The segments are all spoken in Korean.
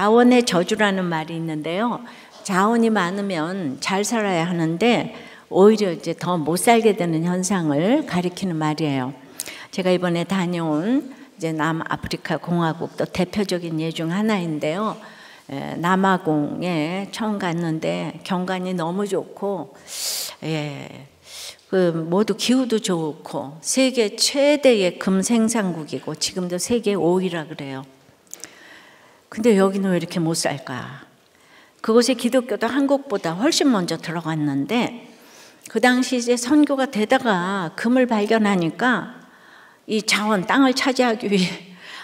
자원의 저주라는 말이 있는데요. 자원이 많으면 잘 살아야 하는데 오히려 이제 더 못 살게 되는 현상을 가리키는 말이에요. 제가 이번에 다녀온 이제 남아프리카 공화국도 대표적인 예 중 하나인데요. 남아공에 처음 갔는데 경관이 너무 좋고, 모두 기후도 좋고 세계 최대의 금 생산국이고 지금도 세계 5위라 그래요. 근데 여기는 왜 이렇게 못 살까? 그곳에 기독교도 한국보다 훨씬 먼저 들어갔는데 그 당시 이제 선교가 되다가 금을 발견하니까 이 자원, 땅을 차지하기 위해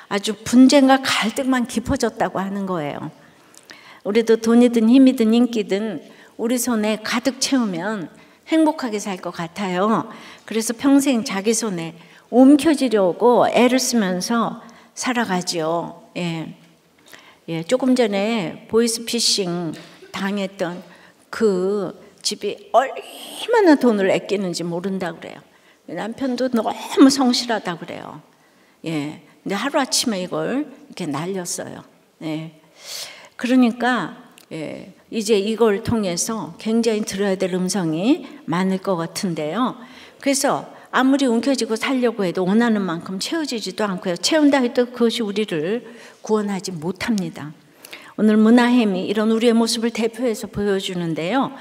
아주 분쟁과 갈등만 깊어졌다고 하는 거예요. 우리도 돈이든 힘이든 인기든 우리 손에 가득 채우면 행복하게 살 것 같아요. 그래서 평생 자기 손에 움켜쥐려고 애를 쓰면서 살아가죠. 조금 전에 보이스피싱 당했던 그 집이 얼마나 돈을 아끼는지 모른다고 그래요. 남편도 너무 성실하다고 그래요. 근데 하루아침에 이걸 이렇게 날렸어요. 그러니까 이제 이걸 통해서 굉장히 들어야 될 음성이 많을 것 같은데요. 그래서 아무리 움켜쥐고 살려고 해도 원하는 만큼 채워지지도 않고요. 채운다 해도 그것이 우리를 구원하지 못합니다. 오늘 문하햄이 이런 우리의 모습을 대표해서 보여주는데요.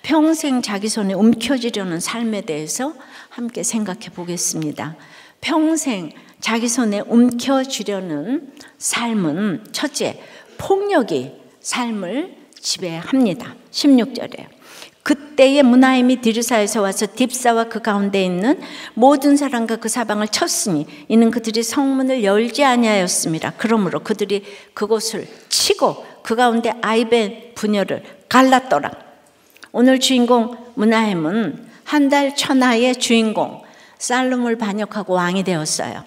평생 자기 손에 움켜쥐려는 삶에 대해서 함께 생각해 보겠습니다. 평생 자기 손에 움켜쥐려는 삶은 첫째, 폭력이 삶을 지배합니다. 16절에 그때의 문하햄이 디르사에서 와서 딥사와 그 가운데 있는 모든 사람과 그 사방을 쳤으니 이는 그들이 성문을 열지 아니하였습니다. 그러므로 그들이 그곳을 치고 그 가운데 아이벤 부녀를 갈랐더라. 오늘 주인공 문하햄은 한 달 천하의 주인공 살룸을 반역하고 왕이 되었어요.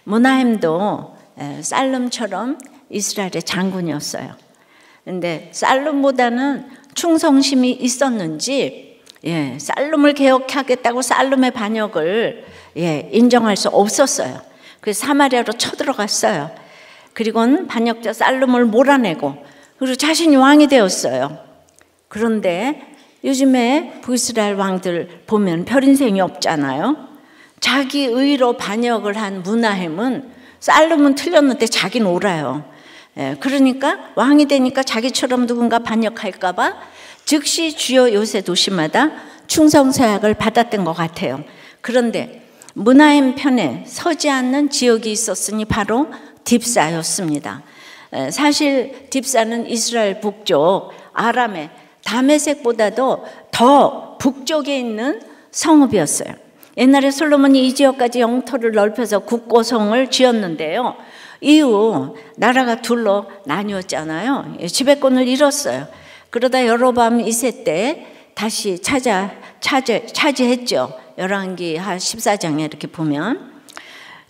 문하햄도 살룸처럼 이스라엘의 장군이었어요. 근데 살룸보다는 충성심이 있었는지 살룸을 개혁하겠다고 살룸의 반역을 인정할 수 없었어요. 그래서 사마리아로 쳐들어갔어요. 그리고는 반역자 살룸을 몰아내고 그리고 자신이 왕이 되었어요. 그런데 요즘에 북이스라엘 왕들 보면 별 인생이 없잖아요. 자기 의로 반역을 한 문하햄은 살룸은 틀렸는데 자기는 옳아요. 그러니까 왕이 되니까 자기처럼 누군가 반역할까 봐 즉시 주요 요새 도시마다 충성서약을 받았던 것 같아요. 그런데 문하햄 편에 서지 않는 지역이 있었으니 바로 딥사였습니다. 사실 딥사는 이스라엘 북쪽 아람의 다메섹보다도 더 북쪽에 있는 성읍이었어요. 옛날에 솔로몬이 이 지역까지 영토를 넓혀서 국고성을 지었는데요. 이후 나라가 둘로 나뉘었잖아요. 지배권을 잃었어요. 그러다 여로보암 2세 때 다시 차지했죠. 열왕기하 14장에 이렇게 보면.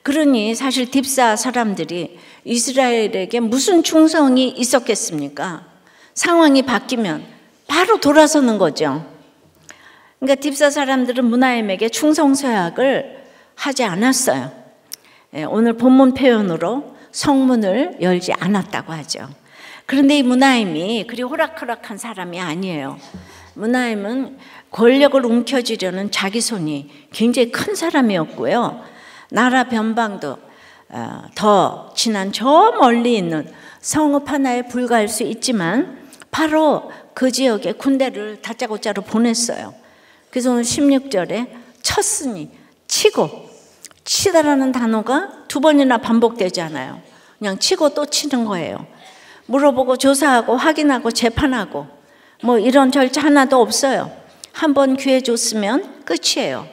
그러니 사실 딥사 사람들이 이스라엘에게 무슨 충성이 있었겠습니까? 상황이 바뀌면 바로 돌아서는 거죠. 그러니까 딥사 사람들은 문하햄에게 충성서약을 하지 않았어요. 오늘 본문 표현으로 성문을 열지 않았다고 하죠. 그런데 이 문하햄이 그리 호락호락한 사람이 아니에요. 문하햄은 권력을 움켜쥐려는 자기 손이 굉장히 큰 사람이었고요. 나라 변방도 더 지난 저 멀리 있는 성읍 하나에 불과할 수 있지만 바로 그 지역에 군대를 다짜고짜로 보냈어요. 그래서 오늘 16절에 쳤으니 치고, 치다라는 단어가 두 번이나 반복되잖아요. 그냥 치고 또 치는 거예요. 물어보고 조사하고 확인하고 재판하고 뭐 이런 절차 하나도 없어요. 한 번 기회 줬으면 끝이에요.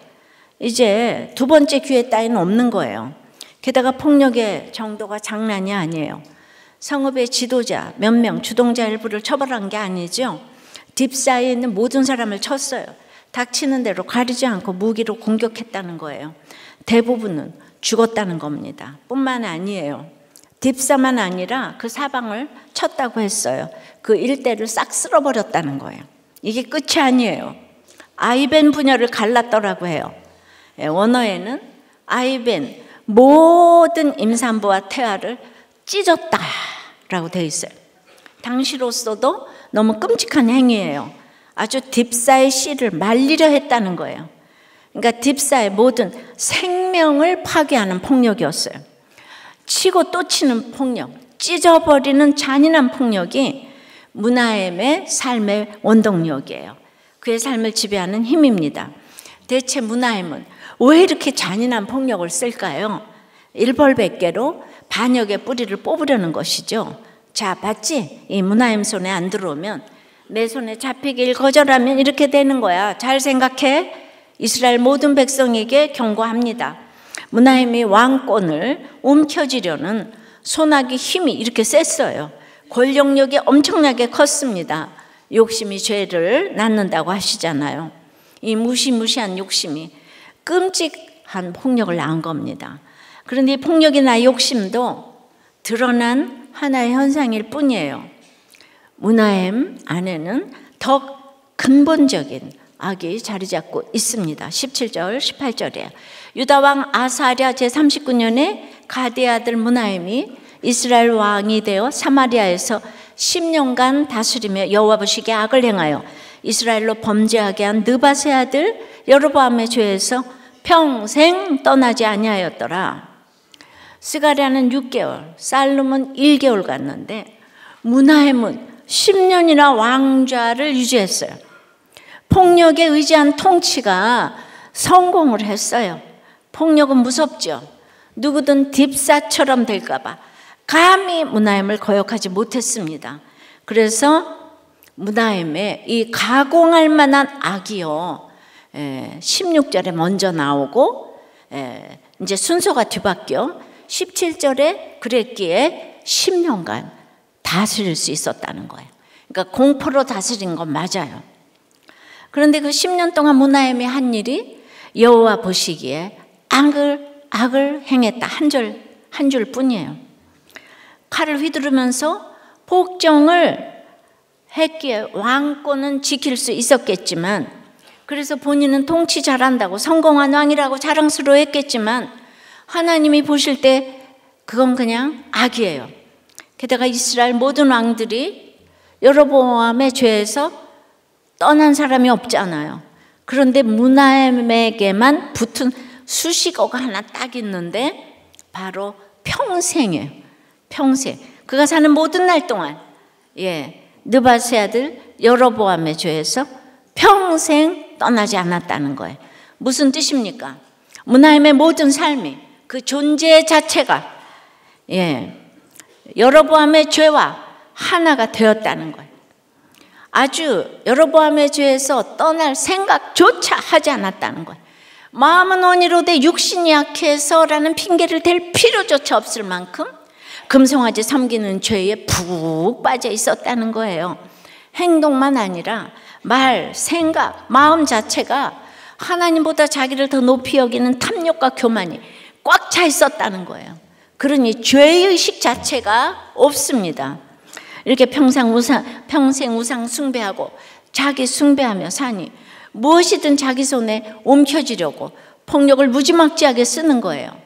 이제 두 번째 기회 따위는 없는 거예요. 게다가 폭력의 정도가 장난이 아니에요. 성읍의 지도자 몇 명, 주동자 일부를 처벌한 게 아니죠. 딥사에 있는 모든 사람을 쳤어요. 닥치는 대로 가리지 않고 무기로 공격했다는 거예요. 대부분은 죽었다는 겁니다. 뿐만 아니에요. 딥사만 아니라 그 사방을 쳤다고 했어요. 그 일대를 싹 쓸어버렸다는 거예요. 이게 끝이 아니에요. 아이벤 부녀를 갈랐더라고 해요. 원어에는 아이벤 모든 임산부와 태아를 찢었다라고 되어 있어요. 당시로서도 너무 끔찍한 행위예요. 아주 딥사의 씨를 말리려 했다는 거예요. 그러니까 딥사의 모든 생명을 파괴하는 폭력이었어요. 치고 또 치는 폭력, 찢어버리는 잔인한 폭력이 므나헴의 삶의 원동력이에요. 그의 삶을 지배하는 힘입니다. 대체 므나헴은 왜 이렇게 잔인한 폭력을 쓸까요? 일벌백계로 반역의 뿌리를 뽑으려는 것이죠. 자, 봤지? 이 므나헴 손에 안 들어오면, 내 손에 잡히길 거절하면 이렇게 되는 거야. 잘 생각해. 이스라엘 모든 백성에게 경고합니다. 므나헴이 왕권을 움켜쥐려는 손아귀 힘이 이렇게 셌어요. 권력력이 엄청나게 컸습니다. 욕심이 죄를 낳는다고 하시잖아요. 이 무시무시한 욕심이 끔찍한 폭력을 낳은 겁니다. 그런데 이 폭력이나 욕심도 드러난 하나의 현상일 뿐이에요. 므나헴 안에는 더 근본적인 악이 자리 잡고 있습니다. 17절, 18절이에요. 유다왕 아사랴 제39년에 가드의 아들 므나헴이 이스라엘 왕이 되어 사마리아에서 10년간 다스리며 여호와 보시기에 악을 행하여 이스라엘로 범죄하게 한 느밧의 아들 여로보암의 죄에서 평생 떠나지 아니하였더라. 스가랴는 6개월, 살룸은 1개월 갔는데 므나헴은 10년이나 왕좌를 유지했어요. 폭력에 의지한 통치가 성공을 했어요. 폭력은 무섭죠. 누구든 딥사처럼 될까봐 감히 므나헴을 거역하지 못했습니다. 그래서 므나헴의 이 가공할 만한 악이요, 16절에 먼저 나오고 이제 순서가 뒤바뀌어 17절에 그랬기에 10년간 다스릴 수 있었다는 거예요. 그러니까 공포로 다스린 건 맞아요. 그런데 그 10년 동안 므나헴이 한 일이 여호와 보시기에 악을 행했다. 한 줄 뿐이에요. 칼을 휘두르면서 복종을 했기에 왕권은 지킬 수 있었겠지만, 그래서 본인은 통치 잘한다고 성공한 왕이라고 자랑스러워했겠지만 하나님이 보실 때 그건 그냥 악이에요. 게다가 이스라엘 모든 왕들이 여로보암의 죄에서 떠난 사람이 없잖아요. 그런데 므나헴에게만 붙은 수식어가 하나 딱 있는데 바로 평생이에요. 평생. 그가 사는 모든 날 동안 느밧의 아들 여로보암의 죄에서 평생 떠나지 않았다는 거예요. 무슨 뜻입니까? 므나헴의 모든 삶이, 그 존재 자체가 여로보암의 죄와 하나가 되었다는 거예요. 아주 여로보암의 죄에서 떠날 생각조차 하지 않았다는 거예요. 마음은 온이로되 육신이 약해서라는 핑계를 댈 필요조차 없을 만큼 금송아지 섬기는 죄에 푹 빠져 있었다는 거예요. 행동만 아니라 말, 생각, 마음 자체가 하나님보다 자기를 더 높이 여기는 탐욕과 교만이 꽉 차 있었다는 거예요. 그러니 죄의식 자체가 없습니다. 이렇게 평생 우상 숭배하고 자기 숭배하며 사니 무엇이든 자기 손에 옮겨지려고 폭력을 무지막지하게 쓰는 거예요.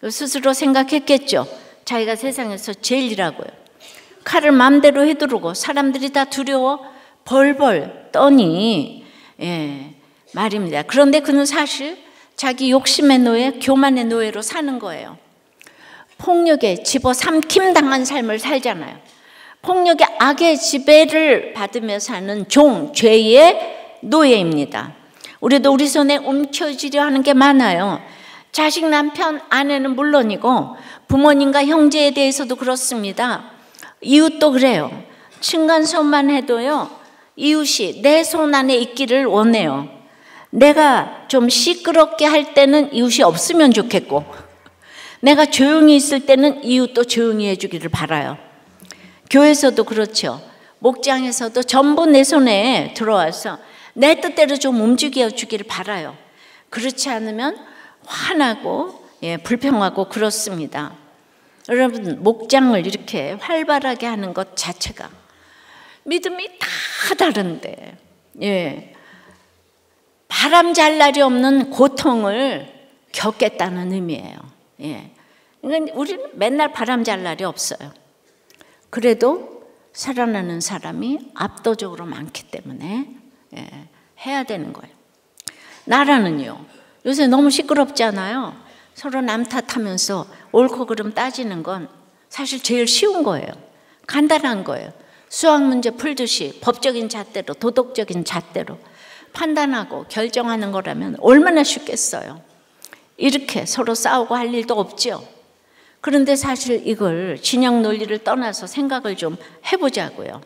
스스로 생각했겠죠. 자기가 세상에서 제일이라고요. 칼을 마음대로 휘두르고 사람들이 다 두려워 벌벌 떠니 말입니다. 그런데 그는 사실 자기 욕심의 노예, 교만의 노예로 사는 거예요. 폭력에 집어삼킴 당한 삶을 살잖아요. 폭력의 악의 지배를 받으며 사는 종, 죄의 노예입니다. 우리도 우리 손에 움켜쥐려 하는 게 많아요. 자식, 남편, 아내는 물론이고 부모님과 형제에 대해서도 그렇습니다. 이웃도 그래요. 층간소음만 해도요, 이웃이 내 손 안에 있기를 원해요. 내가 좀 시끄럽게 할 때는 이웃이 없으면 좋겠고, 내가 조용히 있을 때는 이웃도 조용히 해주기를 바라요. 교회에서도 그렇죠. 목장에서도 전부 내 손에 들어와서 내 뜻대로 좀 움직여 주기를 바라요. 그렇지 않으면 화나고 불평하고 그렇습니다. 여러분, 목장을 이렇게 활발하게 하는 것 자체가 믿음이 다 다른데 바람 잘 날이 없는 고통을 겪겠다는 의미예요. 우리는 맨날 바람 잘 날이 없어요. 그래도 살아나는 사람이 압도적으로 많기 때문에 해야 되는 거예요. 나라는요, 요새 너무 시끄럽잖아요. 서로 남 탓하면서 옳고 그름 따지는 건 사실 제일 쉬운 거예요. 간단한 거예요. 수학 문제 풀듯이 법적인 잣대로, 도덕적인 잣대로 판단하고 결정하는 거라면 얼마나 쉽겠어요. 이렇게 서로 싸우고 할 일도 없죠. 그런데 사실 이걸 진영 논리를 떠나서 생각을 좀 해보자고요.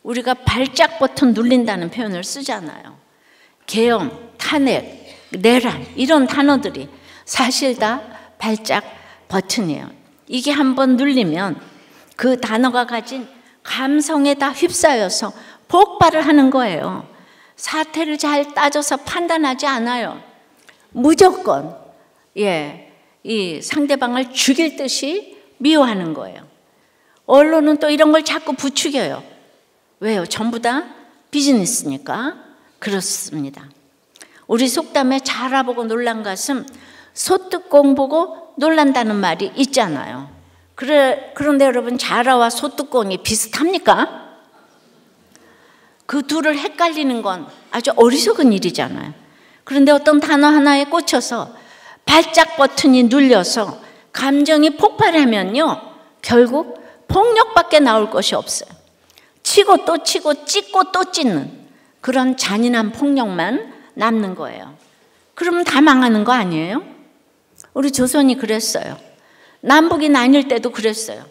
우리가 발작 버튼 눌린다는 표현을 쓰잖아요. 계엄, 탄핵, 내란 이런 단어들이 사실 다 발작 버튼이에요. 이게 한번 눌리면 그 단어가 가진 감성에 다 휩싸여서 폭발을 하는 거예요. 사태를 잘 따져서 판단하지 않아요. 무조건 이 상대방을 죽일 듯이 미워하는 거예요. 언론은 또 이런 걸 자꾸 부추겨요. 왜요? 전부 다 비즈니스니까. 그렇습니다. 우리 속담에 잘 알아보고 놀란 가슴, 소뚜껑 보고 놀란다는 말이 있잖아요. 그런데 여러분, 자라와 소뚜껑이 비슷합니까? 그 둘을 헷갈리는 건 아주 어리석은 일이잖아요. 그런데 어떤 단어 하나에 꽂혀서 발작 버튼이 눌려서 감정이 폭발하면요, 결국 폭력밖에 나올 것이 없어요. 치고 또 치고 찢고 또 찢는 그런 잔인한 폭력만 남는 거예요. 그러면 다 망하는 거 아니에요? 우리 조선이 그랬어요. 남북이 나뉠 때도 그랬어요.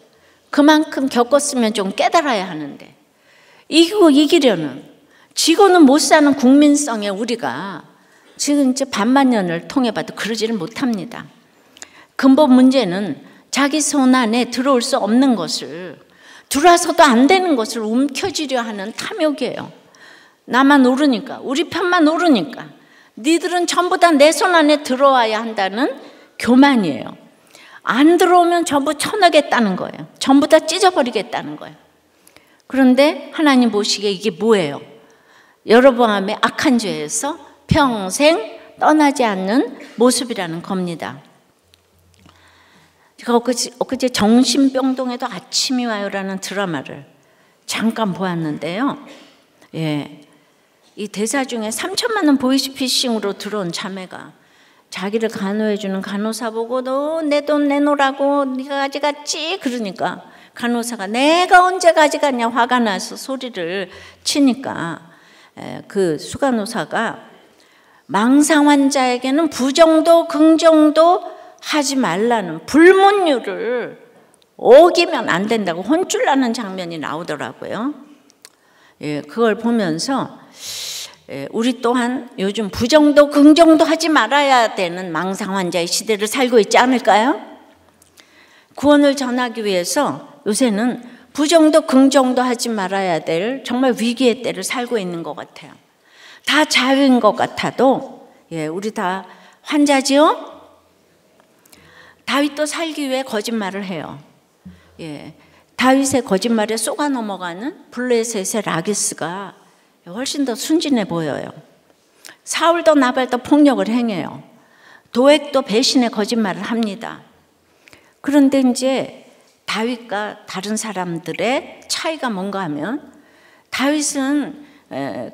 그만큼 겪었으면 좀 깨달아야 하는데, 이기고 이기려는, 지고는 못 사는 국민성에 우리가 지금 이제 반만년을 통해 봐도 그러지를 못합니다. 근본 문제는 자기 손 안에 들어올 수 없는 것을, 들어와서도 안 되는 것을 움켜쥐려 하는 탐욕이에요. 나만 오르니까, 우리 편만 오르니까 니들은 전부 다 내 손 안에 들어와야 한다는 교만이에요. 안 들어오면 전부 쳐내겠다는 거예요. 전부 다 찢어버리겠다는 거예요. 그런데 하나님 보시기에 이게 뭐예요? 여로보암의 악한 죄에서 평생 떠나지 않는 모습이라는 겁니다. 제가 엊그제 정신병동에도 아침이 와요라는 드라마를 잠깐 보았는데요. 이 대사 중에 3천만 원 보이스피싱으로 들어온 자매가 자기를 간호해주는 간호사 보고 너 내 돈 내놓으라고 네가 가져갔지? 그러니까 간호사가 내가 언제 가져갔냐 화가 나서 소리를 치니까 그 수간호사가 망상 환자에게는 부정도 긍정도 하지 말라는 불문율을 어기면 안 된다고 혼쭐 나는 장면이 나오더라고요. 그걸 보면서 우리 또한 요즘 부정도 긍정도 하지 말아야 되는 망상 환자의 시대를 살고 있지 않을까요? 구원을 전하기 위해서 요새는 부정도 긍정도 하지 말아야 될 정말 위기의 때를 살고 있는 것 같아요. 다 자유인 것 같아도 우리 다 환자지요? 다윗도 살기 위해 거짓말을 해요. 다윗의 거짓말에 쏘가 넘어가는 블레셋의 라기스가 훨씬 더 순진해 보여요. 사울도 나발도 폭력을 행해요. 도액도 배신의 거짓말을 합니다. 그런데 이제 다윗과 다른 사람들의 차이가 뭔가 하면, 다윗은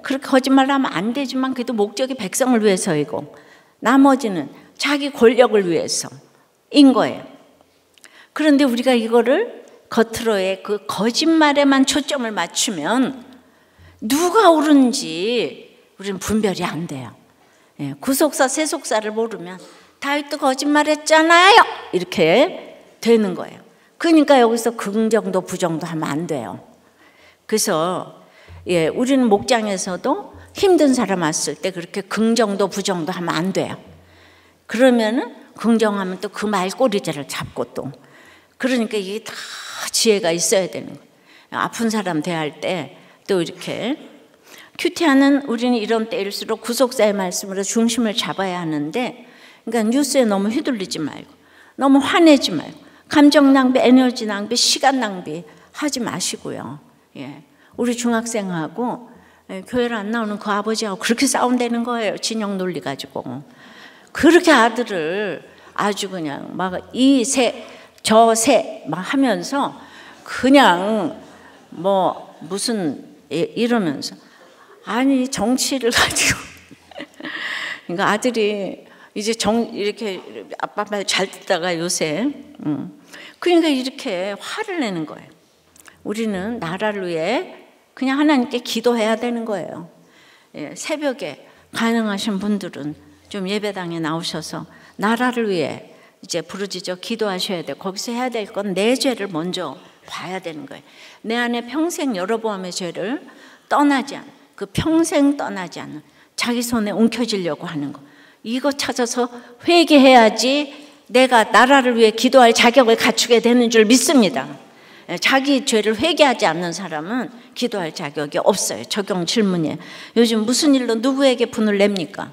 그렇게 거짓말을 하면 안 되지만 그래도 목적이 백성을 위해서이고 나머지는 자기 권력을 위해서인 거예요. 그런데 우리가 이거를 겉으로의 그 거짓말에만 초점을 맞추면 누가 옳은지 우리는 분별이 안 돼요. 구속사 세속사를 모르면 다윗도 거짓말했잖아요 이렇게 되는 거예요. 그러니까 여기서 긍정도 부정도 하면 안 돼요. 그래서 우리는 목장에서도 힘든 사람 왔을 때 그렇게 긍정도 부정도 하면 안 돼요. 그러면은 긍정하면 또 그 말꼬리자를 잡고 또, 그러니까 이게 다 지혜가 있어야 되는 거예요. 아픈 사람 대할 때 또 이렇게 큐티하는, 우리는 이런 때일수록 구속사의 말씀으로 중심을 잡아야 하는데, 그러니까 뉴스에 너무 휘둘리지 말고 너무 화내지 말고 감정 낭비, 에너지 낭비, 시간 낭비 하지 마시고요. 우리 중학생하고 교회를 안 나오는 그 아버지하고 그렇게 싸운다는 거예요. 진영 논리 가지고. 그렇게 아들을 아주 그냥 막 이세 저세 막 하면서 그냥 뭐 무슨 이러면서 아니 정치를 가지고 그러니까 아들이 이제 이렇게 아빠 말 잘 듣다가 요새 그러니까 이렇게 화를 내는 거예요. 우리는 나라를 위해 그냥 하나님께 기도해야 되는 거예요. 예, 새벽에 가능하신 분들은 좀 예배당에 나오셔서 나라를 위해 이제 부르짖어 기도하셔야 돼요. 거기서 해야 될 건 내 죄를 먼저 봐야 되는 거예요. 내 안에 평생 여러보암의 죄를 떠나지 않는, 그 평생 떠나지 않는 자기 손에 움켜쥐려고 하는 거, 이거 찾아서 회개해야지 내가 나라를 위해 기도할 자격을 갖추게 되는 줄 믿습니다. 자기 죄를 회개하지 않는 사람은 기도할 자격이 없어요. 적용 질문이에요. 요즘 무슨 일로 누구에게 분을 냅니까?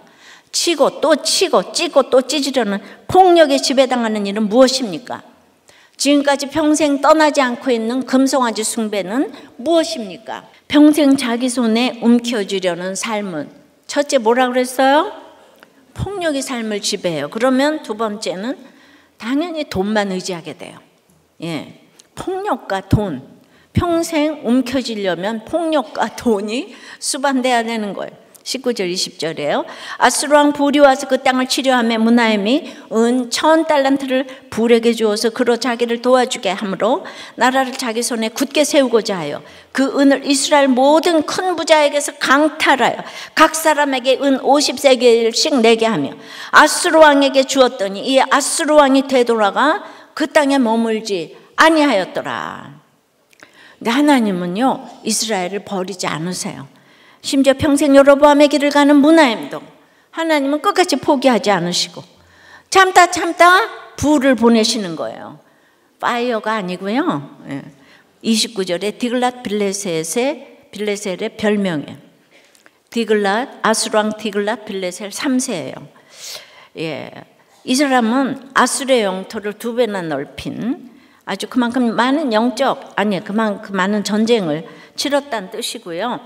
치고 또 치고 찢고 또 찢으려는 폭력에 지배당하는 일은 무엇입니까? 지금까지 평생 떠나지 않고 있는 금송아지 숭배는 무엇입니까? 평생 자기 손에 움켜쥐려는 삶은 첫째 뭐라 그랬어요? 폭력이 삶을 지배해요. 그러면 두 번째는 당연히 돈만 의지하게 돼요. 예, 폭력과 돈, 평생 움켜쥐려면 폭력과 돈이 수반돼야 되는 거예요. 19절 20절이에요. 아수르왕 불이 와서 그 땅을 치려하며 므나헴이 은 1000달란트를 불에게 주어서 그로 자기를 도와주게 하므로 나라를 자기 손에 굳게 세우고자 하여 그 은을 이스라엘 모든 큰 부자에게서 강탈하여 각 사람에게 은 50세겔씩 내게 하며 아수르왕에게 주었더니 이 아수르왕이 되돌아가 그 땅에 머물지 아니하였더라. 근데 하나님은요, 이스라엘을 버리지 않으세요. 심지어 평생 여로보암의 길을 가는 므나헴도 하나님은 끝까지 포기하지 않으시고 참다 불을 보내시는 거예요. 파이어가 아니고요. 29절에 디글랏 빌레셋의 별명이에요. 아수르왕 디글랏 빌레셋 3세예요. 예, 이 사람은 아수르의 영토를 2배나 넓힌 아주 그만큼 많은 그만큼 많은 전쟁을 치렀다는 뜻이고요.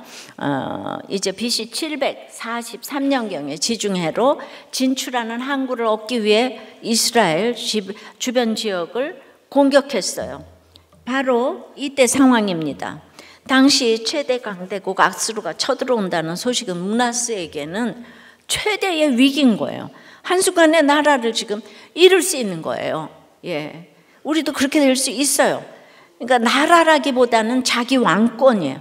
이제 BC 743년경에 지중해로 진출하는 항구를 얻기 위해 이스라엘 주변 지역을 공격했어요. 바로 이때 상황입니다. 당시 최대 강대국 아수르가 쳐들어온다는 소식은 므낫세에게는 최대의 위기인 거예요. 한순간에 나라를 지금 잃을 수 있는 거예요. 예, 우리도 그렇게 될 수 있어요. 그러니까 나라라기보다는 자기 왕권이에요.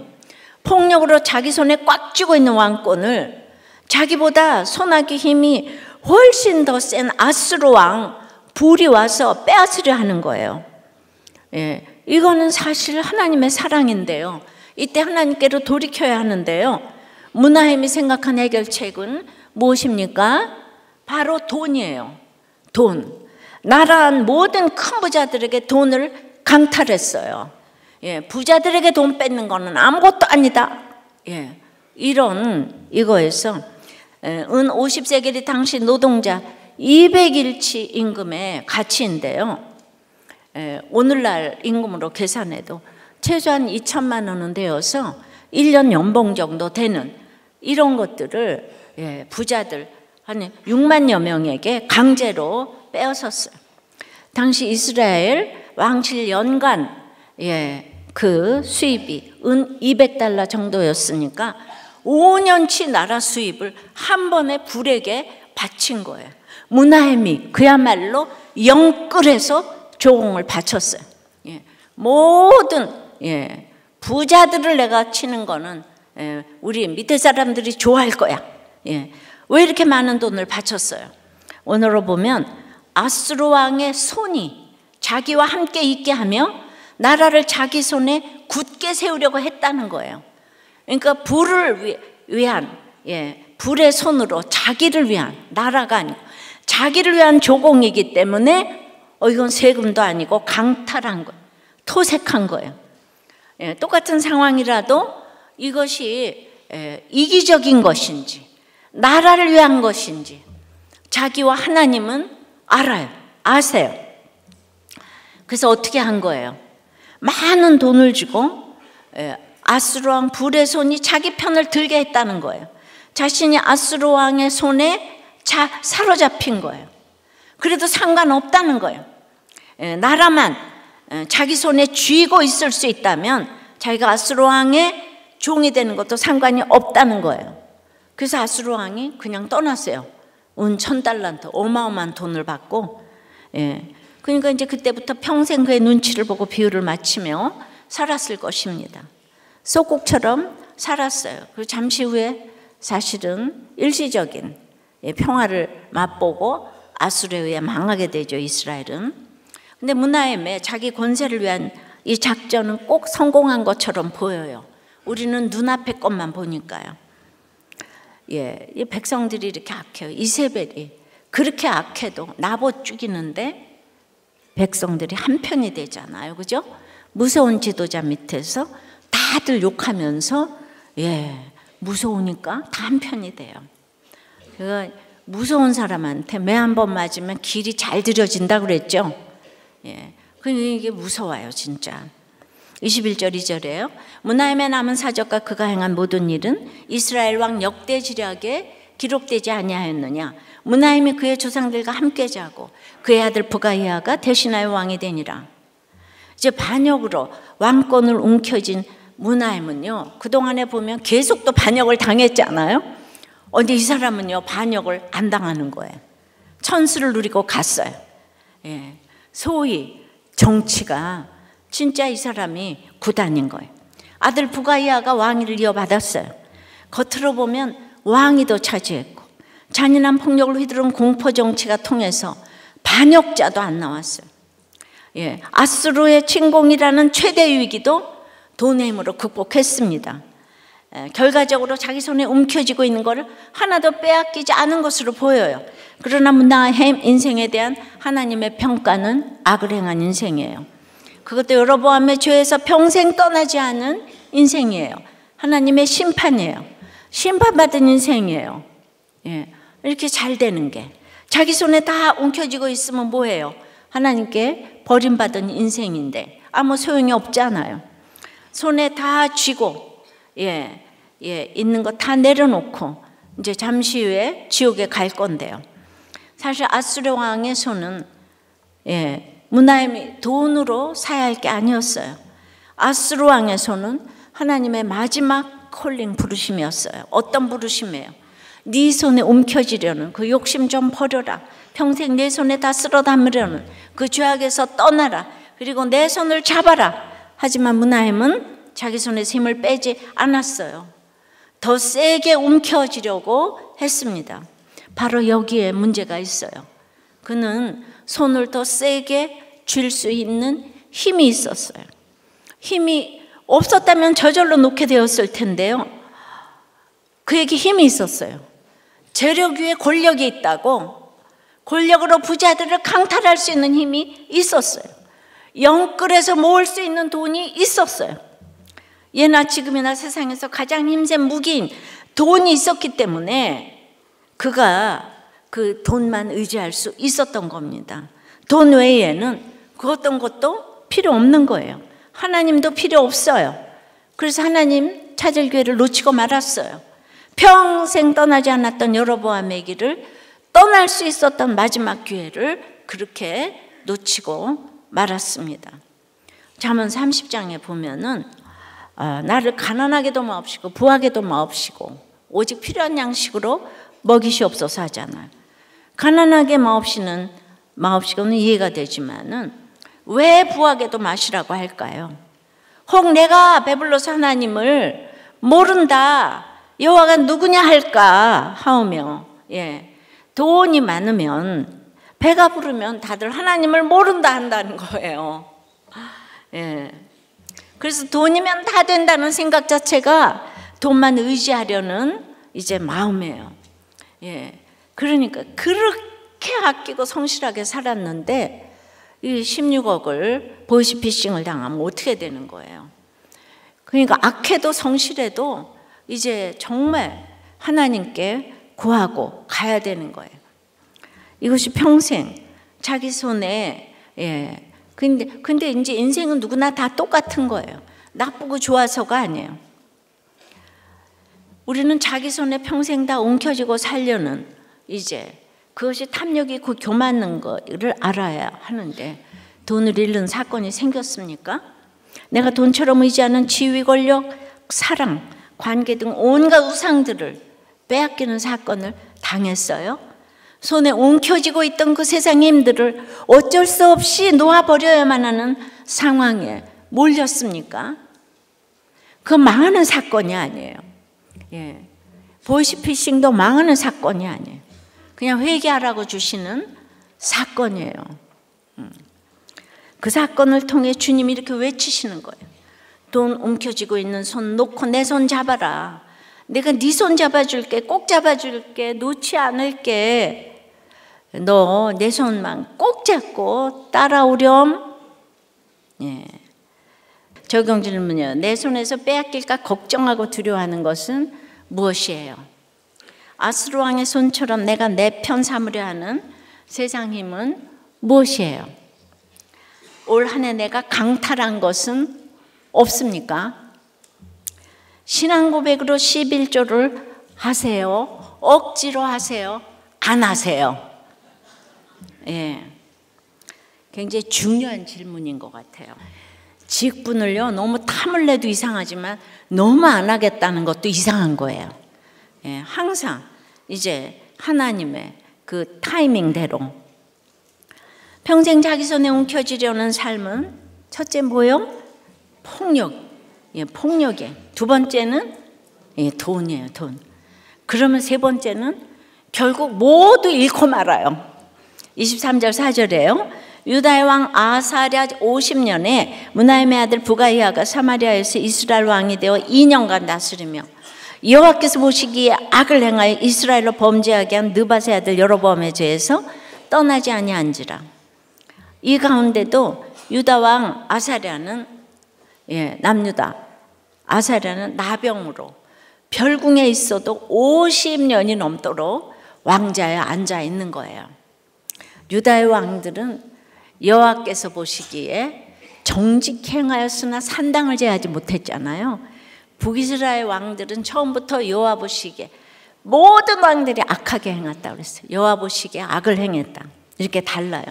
폭력으로 자기 손에 꽉 쥐고 있는 왕권을 자기보다 손아귀 힘이 훨씬 더 센 아수르 왕 불이 와서 빼앗으려 하는 거예요. 예, 이거는 사실 하나님의 사랑인데요. 이때 하나님께로 돌이켜야 하는데요. 므나헴이 생각한 해결책은 무엇입니까? 바로 돈이에요. 돈. 나라 모든 큰 부자들에게 돈을 강탈했어요. 예, 부자들에게 돈 뺏는 거는 아무것도 아니다. 예, 이거에서 은 50세겔이 당시 노동자 200일치 임금의 가치인데요. 오늘날 임금으로 계산해도 최소한 2천만 원은 되어서 1년 연봉 정도 되는 이런 것들을 부자들 한 6만여 명에게 강제로 빼앗았어요. 당시 이스라엘 왕실 연간 그 수입이 은 200달러 정도였으니까 5년치 나라 수입을 한 번에 불에게 바친 거예요. 므나헴이 그야말로 영끌해서 조공을 바쳤어요. 모든 부자들을 내가 치는 거는 우리 밑에 사람들이 좋아할 거야. 왜 이렇게 많은 돈을 바쳤어요? 오늘로 보면 아수르 왕의 손이 자기와 함께 있게 하며 나라를 자기 손에 굳게 세우려고 했다는 거예요. 그러니까 불을 위한 불의 손으로 자기를 위한, 나라가 아니고 자기를 위한 조공이기 때문에 이건 세금도 아니고 강탈한 거예요. 토색한 거예요. 똑같은 상황이라도 이것이 이기적인 것인지 나라를 위한 것인지 자기와 하나님은 아세요. 그래서 어떻게 한 거예요? 많은 돈을 주고 아수르 왕 불의 손이 자기 편을 들게 했다는 거예요. 자신이 아수르 왕의 손에 사로잡힌 거예요. 그래도 상관없다는 거예요. 나라만 자기 손에 쥐고 있을 수 있다면 자기가 아수르 왕의 종이 되는 것도 상관이 없다는 거예요. 그래서 아수르 왕이 그냥 떠났어요. 운 1000달란트, 어마어마한 돈을 받고. 그러니까 이제 그때부터 평생 그의 눈치를 보고 비유를 맞추며 살았을 것입니다. 소국처럼 살았어요. 그리고 잠시 후에 사실은 일시적인 평화를 맛보고 아수르에 의해 망하게 되죠, 이스라엘은. 근데 므나헴의 자기 권세를 위한 이 작전은 꼭 성공한 것처럼 보여요. 우리는 눈앞의 것만 보니까요. 이 백성들이 이렇게 악해요. 이세벨이 그렇게 악해도 나봇 죽이는데 백성들이 한편이 되잖아요. 그죠? 무서운 지도자 밑에서 다들 욕하면서 무서우니까 다 한편이 돼요. 그러니까 무서운 사람한테 매 한 번 맞으면 길이 잘 들여진다고 그랬죠. 그러니까 이게 무서워요, 진짜. 21절 2절에요. 므나헴의 남은 사적과 그가 행한 모든 일은 이스라엘 왕 역대지략에 기록되지 아니하였느냐. 므나헴이 그의 조상들과 함께 자고 그의 아들 부가이아가 대신하여 왕이 되니라. 이제 반역으로 왕권을 움켜쥔 므나헴은요, 그동안에 보면 계속 또 반역을 당했잖아요. 근데 이 사람은요, 반역을 안 당하는 거예요. 천수를 누리고 갔어요. 소위 정치가 진짜 이 사람이 구단인 거예요. 아들 부가이아가 왕위를 이어받았어요. 겉으로 보면 왕위도 차지했고 잔인한 폭력을 휘두른 공포 정치가 통해서 반역자도 안 나왔어요. 아수르의 침공이라는 최대 위기도 돈의 힘으로 극복했습니다. 결과적으로 자기 손에 움켜쥐고 있는 것을 하나도 빼앗기지 않은 것으로 보여요. 그러나 므나헴 인생에 대한 하나님의 평가는 악을 행한 인생이에요. 그것도 여로보암의 죄에서 평생 떠나지 않은 인생이에요. 하나님의 심판이에요. 심판받은 인생이에요. 이렇게 잘 되는 게 자기 손에 다 움켜쥐고 있으면 뭐예요? 하나님께 버림받은 인생인데 아무 소용이 없잖아요. 손에 다 쥐고 있는 거 다 내려놓고 이제 잠시 후에 지옥에 갈 건데요. 사실 아수르 왕의 손은 므나헴이 돈으로 사야 할 게 아니었어요. 아수르 왕의 손은 하나님의 마지막 콜링 부르심이었어요. 어떤 부르심이에요? 네 손에 움켜쥐려는 그 욕심 좀 버려라. 평생 내 손에 다 쓸어 담으려는 그 죄악에서 떠나라. 그리고 내 손을 잡아라. 하지만 므나헴은 자기 손에서 힘을 빼지 않았어요. 더 세게 움켜쥐려고 했습니다. 바로 여기에 문제가 있어요. 그는 손을 더 세게 쥘 수 있는 힘이 있었어요. 힘이 없었다면 저절로 놓게 되었을 텐데요. 그에게 힘이 있었어요. 재력 위에 권력이 있다고, 권력으로 부자들을 강탈할 수 있는 힘이 있었어요. 영끌에서 모을 수 있는 돈이 있었어요. 예나 지금이나 세상에서 가장 힘센 무기인 돈이 있었기 때문에 그가 그 돈만 의지할 수 있었던 겁니다. 돈 외에는 그 어떤 것도 필요 없는 거예요. 하나님도 필요 없어요. 그래서 하나님 찾을 기회를 놓치고 말았어요. 평생 떠나지 않았던 여로보암의 길을 떠날 수 있었던 마지막 기회를 그렇게 놓치고 말았습니다. 잠언 30장에 보면은 나를 가난하게도 마옵시고 부하게도 마옵시고 오직 필요한 양식으로 먹이시옵소서 하잖아요. 가난하게 마옵시고는 이해가 되지만은 왜 부하게도 마시라고 할까요? 혹 내가 배불러서 하나님을 모른다, 여호와가 누구냐 할까 하오며, 돈이 많으면 배가 부르면 다들 하나님을 모른다 한다는 거예요. 그래서 돈이면 다 된다는 생각 자체가 돈만 의지하려는 이제 마음이에요. 그러니까 그렇게 아끼고 성실하게 살았는데 이 16억을 보이스피싱을 당하면 어떻게 되는 거예요? 그러니까 악해도 성실해도 이제 정말 하나님께 구하고 가야 되는 거예요. 이것이 평생 자기 손에 근데 이제 인생은 누구나 다 똑같은 거예요. 나쁘고 좋아서가 아니에요. 우리는 자기 손에 평생 다 옮겨지고 살려는 이제 그것이 탐욕이 곧 교만한 거를 알아야 하는데 돈을 잃는 사건이 생겼습니까? 내가 돈처럼 의지하는 지위, 권력, 사랑, 관계 등 온갖 우상들을 빼앗기는 사건을 당했어요. 손에 움켜쥐고 있던 그 세상의 힘들을 어쩔 수 없이 놓아버려야만 하는 상황에 몰렸습니까? 그건 망하는 사건이 아니에요. 예. 보이스피싱도 망하는 사건이 아니에요. 그냥 회개하라고 주시는 사건이에요. 그 사건을 통해 주님이 이렇게 외치시는 거예요. 돈 움켜쥐고 있는 손 놓고 내 손 잡아라. 내가 네 손 잡아줄게. 꼭 잡아줄게. 놓지 않을게. 너 내 손만 꼭 잡고 따라오렴. 예. 적용 질문이요. 내 손에서 빼앗길까 걱정하고 두려워하는 것은 무엇이에요? 아스루 왕의 손처럼 내가 내 편 삼으려 하는 세상 힘은 무엇이에요? 올 한 해 내가 강탈한 것은 없습니까? 신앙 고백으로 11조를 하세요? 억지로 하세요? 안 하세요? 예. 굉장히 중요한 질문인 것 같아요. 직분을요, 너무 탐을 내도 이상하지만 너무 안 하겠다는 것도 이상한 거예요. 예, 항상 이제 하나님의 그 타이밍대로 평생 자기 손에 움켜쥐려는 삶은 첫째 뭐요? 폭력. 예, 폭력이에요. 두 번째는 돈이에요, 돈. 그러면 세 번째는 결국 모두 잃고 말아요. 23절 4절에요. 유다의 왕 아사랴 50년에 므나임의 아들 부가이아가 사마리아에서 이스라엘 왕이 되어 2년간 다스리며 여호와께서 보시기에 악을 행하여 이스라엘로 범죄하게 한 느밧의 아들 여로보암에 죄해서 떠나지 아니한지라. 이 가운데도 유다 왕 아사랴는 남유다 아사랴는 나병으로 별궁에 있어도 50년이 넘도록 왕자에 앉아 있는 거예요. 유다의 왕들은 여호와께서 보시기에 정직행하였으나 산당을 제하지 못했잖아요. 북이스라엘 왕들은 처음부터 여호와 보시기에 모든 왕들이 악하게 행했다고 그랬어요. 여호와 보시기에 악을 행했다. 이렇게 달라요.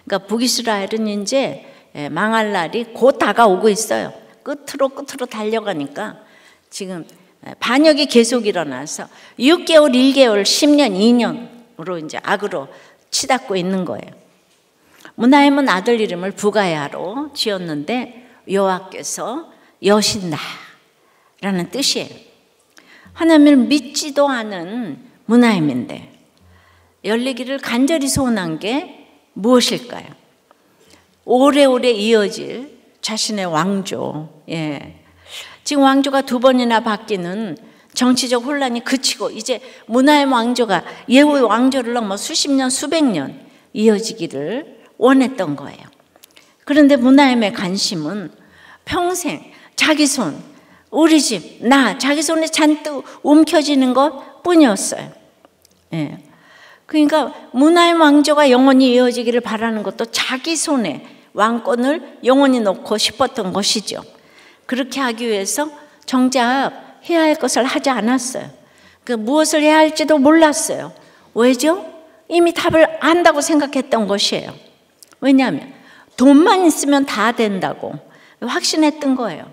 그러니까 북이스라엘은 이제 망할 날이 곧 다가오고 있어요. 끝으로 달려가니까 지금 반역이 계속 일어나서 6개월, 1개월, 10년, 2년으로 이제 악으로 치닫고 있는 거예요. 므나임은 아들 이름을 부가야로 지었는데 여호와께서 여신다라는 뜻이에요. 하나님을 믿지도 않은 므나임인데 열리기를 간절히 소원한 게 무엇일까요? 오래오래 이어질 자신의 왕조. 지금 왕조가 두 번이나 바뀌는 정치적 혼란이 그치고 이제 므나임 왕조가 예후의 왕조를 넘어 수십 년, 수백 년 이어지기를 원했던 거예요. 그런데 므나임의 관심은 평생 자기 손, 우리 집, 자기 손에 잔뜩 움켜쥐는 것 뿐이었어요. 그러니까 므나임 왕조가 영원히 이어지기를 바라는 것도 자기 손에 왕권을 영원히 놓고 싶었던 것이죠. 그렇게 하기 위해서 정작 해야 할 것을 하지 않았어요. 무엇을 해야 할지도 몰랐어요. 왜죠? 이미 답을 안다고 생각했던 것이에요. 왜냐하면 돈만 있으면 다 된다고 확신했던 거예요.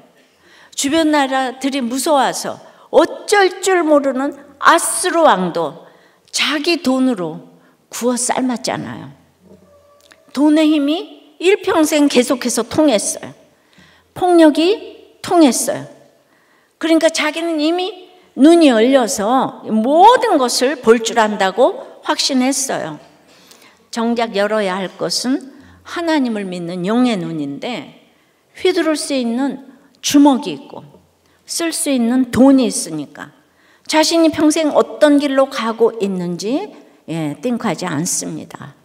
주변 나라들이 무서워서 어쩔 줄 모르는 아스루 왕도 자기 돈으로 구워 삶았잖아요. 돈의 힘이 일평생 계속해서 통했어요. 폭력이 통했어요. 그러니까 자기는 이미 눈이 열려서 모든 것을 볼 줄 안다고 확신했어요. 정작 열어야 할 것은 하나님을 믿는 영의 눈인데 휘두를 수 있는 주먹이 있고 쓸 수 있는 돈이 있으니까 자신이 평생 어떤 길로 가고 있는지 띵하지 않습니다.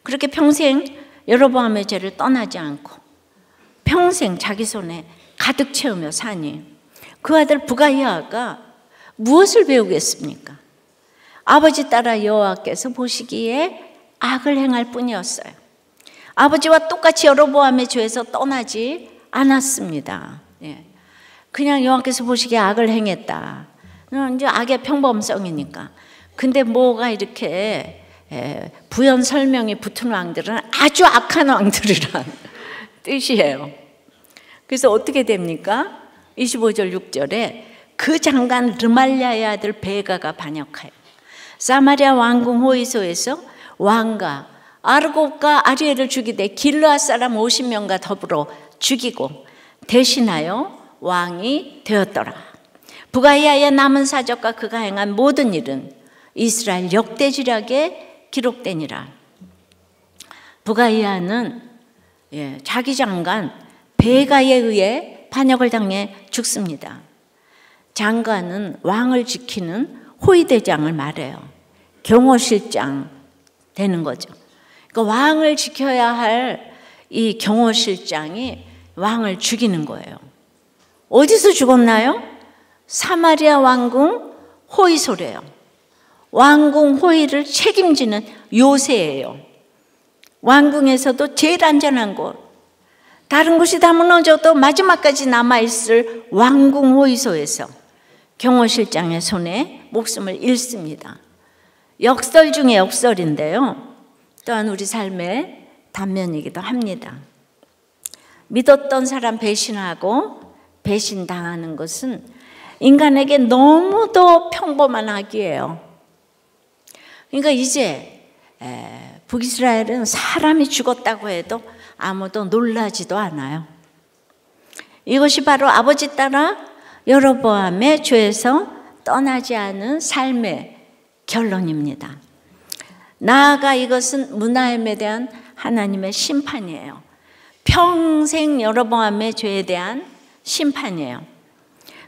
그렇게 평생 여로보암의 죄를 떠나지 않고 평생 자기 손에 가득 채우며 사니 그 아들 부가이아가 무엇을 배우겠습니까? 아버지 따라 여호와께서 보시기에 악을 행할 뿐이었어요. 아버지와 똑같이 여로보암의 죄에서 떠나지 않았습니다. 그냥 여호와께서 보시기에 악을 행했다. 이제 악의 평범성이니까. 근데 뭐가 이렇게 부연 설명이 붙은 왕들은 아주 악한 왕들이란 뜻이에요. 그래서 어떻게 됩니까? 25절 6절에 그 장관 르말랴의 아들 베가가 반역하여 사마리아 왕궁 호위소에서 왕과 아르곱과 아리엘을 죽이되 길르앗 사람 50명과 더불어 죽이고 대신하여 왕이 되었더라. 부가이아의 남은 사적과 그가 행한 모든 일은 이스라엘 역대지략에 기록되니라. 부가이아는 자기 장관 베가에 의해 반역을 당해 죽습니다. 장관은 왕을 지키는 호위대장을 말해요. 경호실장 되는 거죠. 그러니까 왕을 지켜야 할 이 경호실장이 왕을 죽이는 거예요. 어디서 죽었나요? 사마리아 왕궁 호위소래요. 왕궁 호위를 책임지는 요새예요. 왕궁에서도 제일 안전한 곳, 다른 곳이 다 무너져도 마지막까지 남아있을 왕궁 호위소에서 경호실장의 손에 목숨을 잃습니다. 역설 중에 역설인데요. 또한 우리 삶의 단면이기도 합니다. 믿었던 사람 배신하고 배신당하는 것은 인간에게 너무도 평범한 악이에요. 그러니까 이제 북이스라엘은 사람이 죽었다고 해도 아무도 놀라지도 않아요. 이것이 바로 아버지 따라 여로보암의 죄에서 떠나지 않은 삶의 결론입니다. 나아가 이것은 므나헴에 대한 하나님의 심판이에요. 평생 여로보암의 죄에 대한 심판이에요.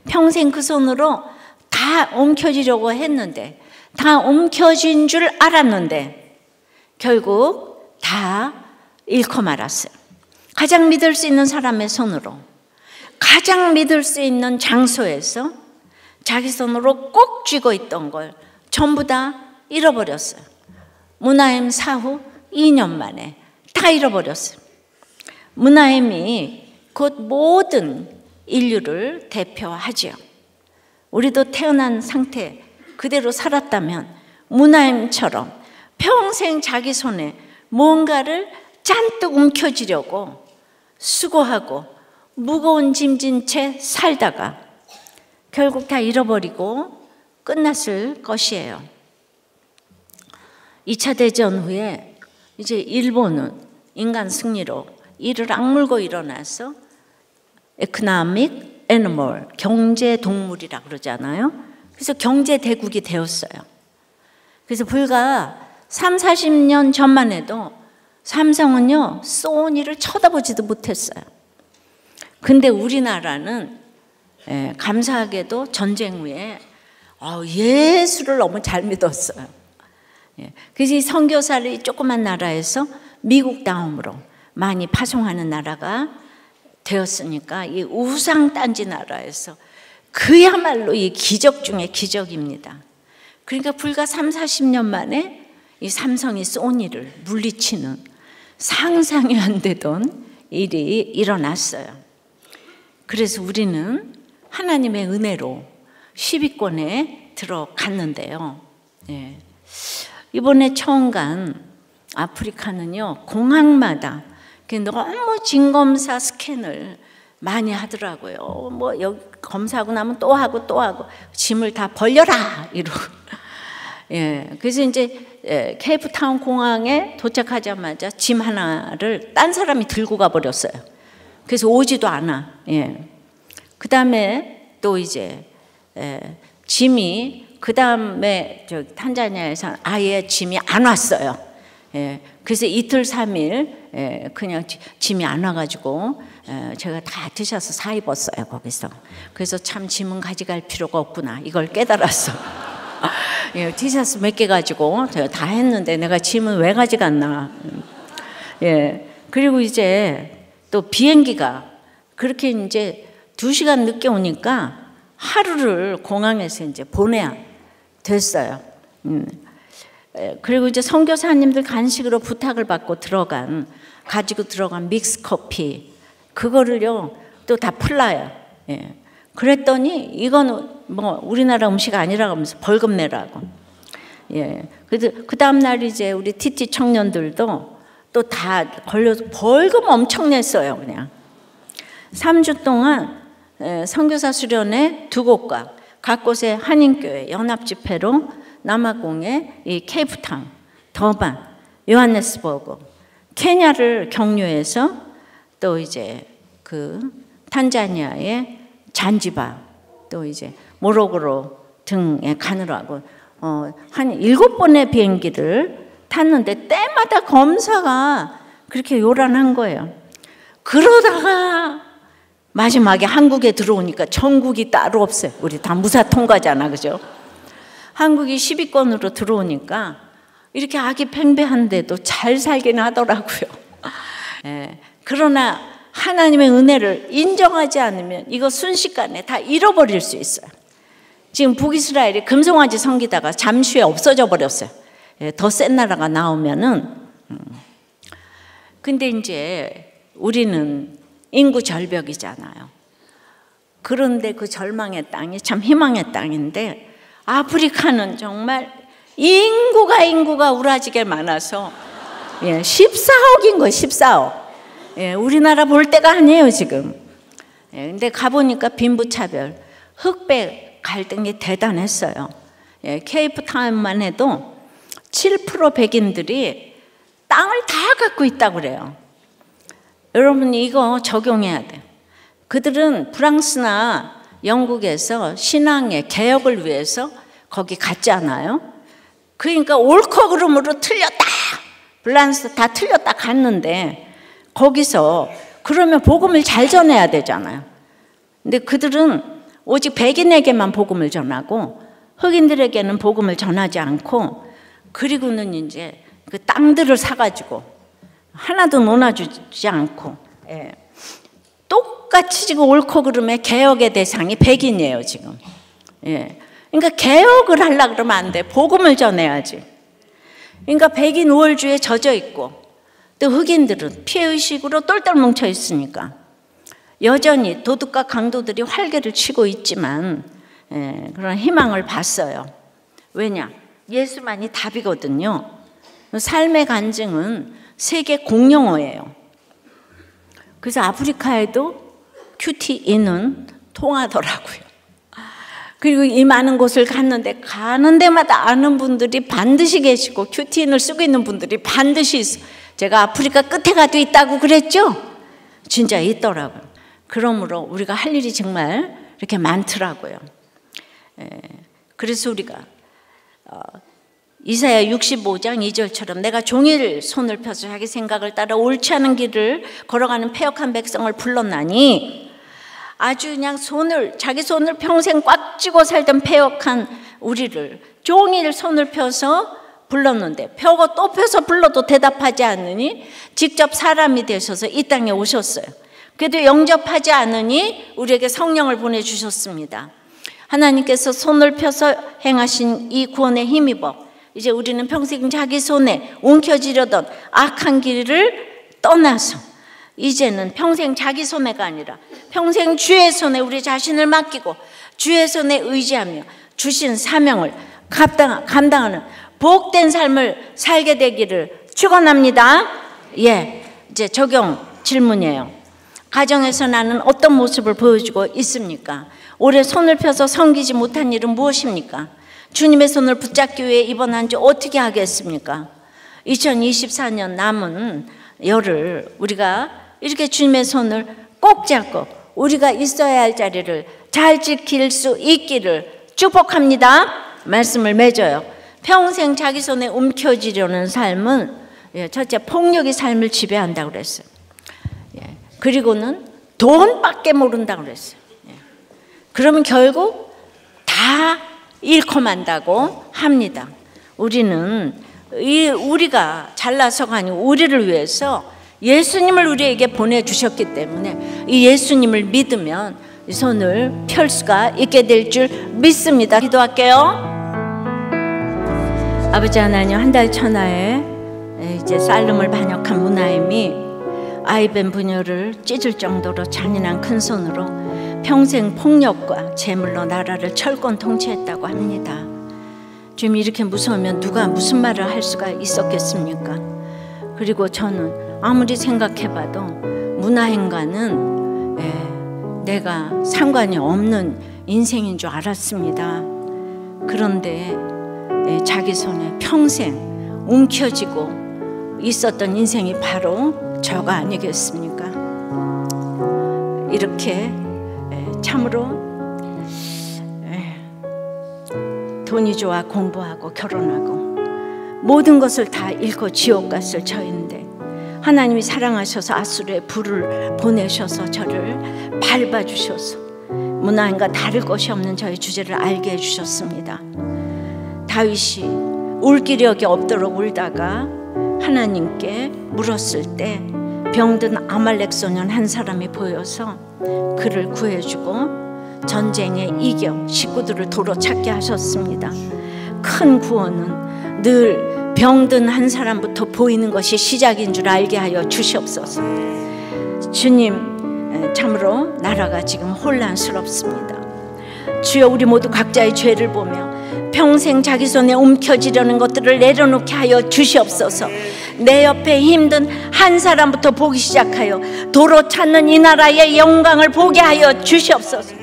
평생 그 손으로 다 옮겨지려고 했는데, 다 옮겨진 줄 알았는데 결국 다 잃고 말았어요. 가장 믿을 수 있는 사람의 손으로, 가장 믿을 수 있는 장소에서 자기 손으로 꼭 쥐고 있던 걸 전부 다 잃어버렸어요. 므나헴 사후 2년 만에 다 잃어버렸어요. 므나헴이 곧 모든 인류를 대표하지요. 우리도 태어난 상태 그대로 살았다면 므나헴처럼 평생 자기 손에 뭔가를 잔뜩 움켜쥐려고 수고하고 무거운 짐진 채 살다가 결국 다 잃어버리고 끝났을 것이에요. 2차 대전 후에 이제 일본은 인간 승리로 이를 악물고 일어나서 economic animal, 경제 동물이라고 그러잖아요. 그래서 경제 대국이 되었어요. 그래서 불과 30-40년 전만 해도 삼성은요, 소니를 쳐다보지도 못했어요. 근데 우리나라는 감사하게도 전쟁 후에 예수를 너무 잘 믿었어요. 그래서 이 선교사를 이 조그만 나라에서 미국 다음으로 많이 파송하는 나라가 되었으니까 이 우상단지 나라에서 그야말로 이 기적 중에 기적입니다. 그러니까 불과 30-40년 만에 이 삼성이 소니를 물리치는 상상이 안 되던 일이 일어났어요. 그래서 우리는 하나님의 은혜로 10위권에 들어갔는데요. 이번에 처음 간 아프리카는요, 공항마다 너무 진검사 스캔을 많이 하더라고요. 뭐 여기 검사하고 나면 또 하고 또 하고 짐을 다 벌려라 이러고. 그래서 이제 케이프타운 공항에 도착하자마자 짐 하나를 딴 사람이 들고 가버렸어요. 그래서 오지도 않아. 그 다음에 또 이제 짐이 그 다음에 탄자니아에서 아예 짐이 안 왔어요. 그래서 이틀 3일 그냥 짐이 안 와가지고 제가 다 티셔츠 사 입었어요 거기서. 그래서 참 짐은 가져갈 필요가 없구나 이걸 깨달았어. 티셔츠 몇 개 가지고 제가 다 했는데 내가 짐은 왜 가져갔나. 그리고 이제 또 비행기가 그렇게 이제 2시간 늦게 오니까 하루를 공항에서 이제 보내야 됐어요. 그리고 이제 선교사님들 간식으로 부탁을 받고 가지고 들어간 믹스 커피 그거를요 또 다 풀라요. 그랬더니 이건 뭐 우리나라 음식 아니라고 하면서 벌금 내라고. 그래서 그 다음 날 이제 우리 TT 청년들도 또 다 걸려서 벌금 엄청 냈어요. 그냥 3주 동안 선교사 수련회 2곳과 각 곳의 한인교회 연합집회로 남아공의 이 케이프타운, 더반, 요하네스버그, 케냐를 경유해서 또 이제 그 탄자니아의 잔지바, 또 이제 모로코로 등에 가느라고 한 7번의 비행기를 탔는데 때마다 검사가 그렇게 요란한 거예요. 그러다가 마지막에 한국에 들어오니까 전국이 따로 없어요. 우리 다 무사 통과잖아, 그죠? 한국이 10위권으로 들어오니까 이렇게 아기 팽배한데도 잘 살긴 하더라고요. 그러나 하나님의 은혜를 인정하지 않으면 이거 순식간에 다 잃어버릴 수 있어요. 지금 북이스라엘이 금송아지 섬기다가 잠시 후에 없어져 버렸어요. 더 센 나라가 나오면은. 근데 이제 우리는 인구 절벽이잖아요. 그런데 그 절망의 땅이 참 희망의 땅인데, 아프리카는 정말 인구가 우라지게 많아서 14억인 거예요. 14억. 우리나라 볼 때가 아니에요 지금. 근데 가보니까 빈부차별, 흑백 갈등이 대단했어요. 케이프타운만 해도 7% 백인들이 땅을 다 갖고 있다고 그래요. 여러분 이거 적용해야 돼요. 그들은 프랑스나 영국에서 신앙의 개혁을 위해서 거기 갔잖아요. 그러니까 옳고 그름으로 틀렸다, 밸런스 다 틀렸다 갔는데 거기서 그러면 복음을 잘 전해야 되잖아요. 근데 그들은 오직 백인에게만 복음을 전하고 흑인들에게는 복음을 전하지 않고, 그리고는 이제 그 땅들을 사가지고 하나도 논아주지 않고, 똑같이 지금 옳고 그름의 개혁의 대상이 백인이에요 지금. 그러니까 개혁을 하려고 그러면 안 돼. 복음을 전해야지. 그러니까 백인 우월주의에 젖어 있고, 또 흑인들은 피해의식으로 똘똘 뭉쳐 있으니까 여전히 도둑과 강도들이 활개를 치고 있지만 그런 희망을 봤어요. 왜냐? 예수만이 답이거든요. 삶의 간증은 세계 공용어예요. 그래서 아프리카에도 큐티인은 통하더라고요. 그리고 이 많은 곳을 갔는데 가는 데마다 아는 분들이 반드시 계시고 큐티인을 쓰고 있는 분들이 반드시 있어. 제가 아프리카 끝에 가도 있다고 그랬죠? 진짜 있더라고요. 그러므로 우리가 할 일이 정말 이렇게 많더라고요. 그래서 우리가 이사야 65장 2절처럼 내가 종일 손을 펴서 자기 생각을 따라 옳지 않은 길을 걸어가는 패역한 백성을 불렀나니, 아주 그냥 자기 손을 평생 꽉 쥐고 살던 패역한 우리를 종일 손을 펴서 불렀는데, 펴고 또 펴서 불러도 대답하지 않으니 직접 사람이 되셔서 이 땅에 오셨어요. 그래도 영접하지 않으니 우리에게 성령을 보내주셨습니다. 하나님께서 손을 펴서 행하신 이 구원에 힘입어 이제 우리는 평생 자기 손에 움켜쥐려던 악한 길을 떠나서 이제는 평생 자기 손해가 아니라 평생 주의 손에 우리 자신을 맡기고 주의 손에 의지하며 주신 사명을 감당하는 복된 삶을 살게 되기를 축원합니다. 이제 적용 질문이에요. 가정에서 나는 어떤 모습을 보여주고 있습니까? 올해 손을 펴서 섬기지 못한 일은 무엇입니까? 주님의 손을 붙잡기 위해 이번 한 주 어떻게 하겠습니까? 2024년 남은 열을 우리가 이렇게 주님의 손을 꼭 잡고 우리가 있어야 할 자리를 잘 지킬 수 있기를 축복합니다. 말씀을 맺어요. 평생 자기 손에 움켜쥐려는 삶은 첫째 폭력이 삶을 지배한다고 그랬어요. 그리고는 돈밖에 모른다고 그랬어요. 그러면 결국 다 잃고 만다고 합니다. 우리는 우리가 잘나서가 아니고 우리를 위해서 예수님을 우리에게 보내주셨기 때문에 이 예수님을 믿으면 이 손을 펼 수가 있게 될 줄 믿습니다. 기도할게요. 아버지 하나님, 한 달 천하에 이제 살름을 반역한 문하임이 아이벤 부녀를 찢을 정도로 잔인한 큰 손으로 평생 폭력과 재물로 나라를 철권 통치했다고 합니다. 지금 이렇게 무서우면 누가 무슨 말을 할 수가 있었겠습니까? 그리고 저는 아무리 생각해봐도 문화행가는 내가 상관이 없는 인생인 줄 알았습니다. 그런데 자기 손에 평생 움켜쥐고 있었던 인생이 바로 저가 아니겠습니까? 이렇게 참으로 돈이 좋아 공부하고 결혼하고 모든 것을 다 잃고 지옥 갔을 저인데 하나님이 사랑하셔서 아수르의 불을 보내셔서 저를 밟아주셔서 문화인가 다를 것이 없는 저의 주제를 알게 해주셨습니다. 다윗이 울 기력이 없도록 울다가 하나님께 물었을 때 병든 아말렉 소년 한 사람이 보여서 그를 구해주고 전쟁에 이겨 식구들을 도로 찾게 하셨습니다. 큰 구원은 늘 병든 한 사람부터 보이는 것이 시작인 줄 알게 하여 주시옵소서. 주님, 참으로 나라가 지금 혼란스럽습니다. 주여, 우리 모두 각자의 죄를 보며 평생 자기 손에 움켜쥐려는 것들을 내려놓게 하여 주시옵소서. 내 옆에 힘든 한 사람부터 보기 시작하여 도로 찾는 이 나라의 영광을 보게 하여 주시옵소서.